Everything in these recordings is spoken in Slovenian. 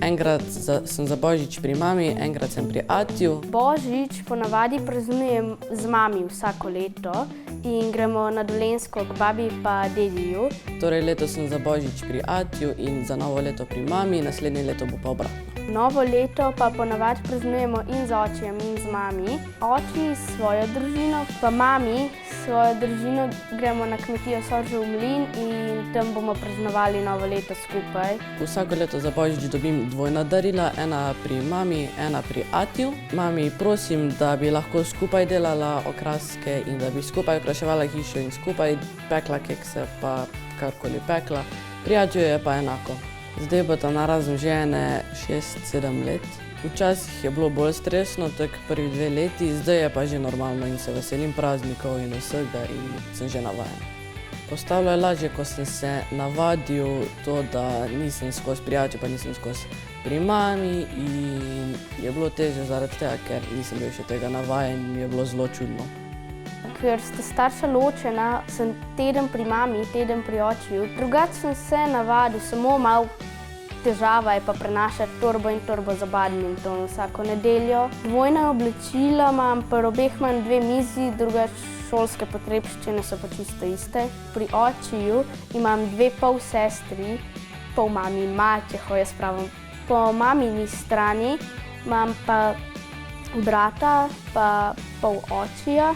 Enkrat sem za Božič pri mami, enkrat sem pri atiju. Božič ponavadi praznujem z mami vsako leto in gremo na Dolenjsko k babi pa dediju. Torej letos sem za Božič pri atiju in za novo leto pri mami, naslednje leto bo pa obratno. Novo leto pa ponavadi praznujemo in z očijem in z mami. Oči s svojo družino, pa mami s svojo družino gremo na kmetijo Soržev mlin in tam bomo praznovali novo leto skupaj. Vsako leto za Božič dobim dvojna darila, ena pri mami, ena pri atiju. Mami prosim, da bi lahko skupaj delala okraske in da bi skupaj okraševala hišo in skupaj pekla kekse pa karkoli pekla. Pri atiju je pa enako. Zdaj bo ta narazen že ene 6-7 let. Včasih je bilo bolj stresno, tako prvi 2 leti, zdaj je pa že normalno in se veselim praznikov in vsega in sem že navajen. Postalo je lažje, ko sem se navadil to, da nisem skozi pri atiju, pa nisem skozi pri mami in je bilo težje zaradi tega, ker nisem bil še tega navajen in mi je bilo zelo čudno. Ker sta starša ločena, sem teden pri mami, teden pri očiju. Drugače sem se navadil, samo malo težava je pa prenašati torbo in torbo za badminton vsako nedeljo. Dvojna oblačila imam, pri obeh imam 2 mizi, drugače šolske potrebščine so pa čisto iste. Pri očiju imam 2 polsestri, pol mami in mačeho, jaz pravim. Po mamini strani imam pa brata, pa pol očija.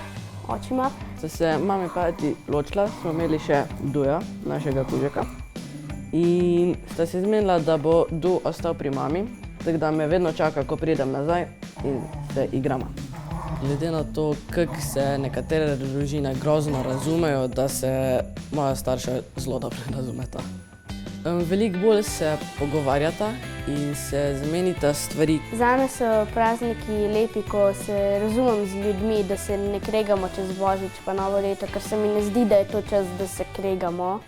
Očima. Sta se mami pa ati ločila, smo imeli še Duja, našega kužeka. In sta se zmenila, da bo Du ostal pri mami, tako da me vedno čaka, ko pridem nazaj in se igramo. Glede na to, kako se nekatere družine grozno razumejo, da se moja starša zelo dobro razumeta. Veliko bolj se pogovarjata in se zmenita stvari. Zame so prazniki lepi, ko se razumem z ljudmi, da se ne kregamo čez Božič pa novo leto, ker se mi ne zdi, da je to čas, da se kregamo.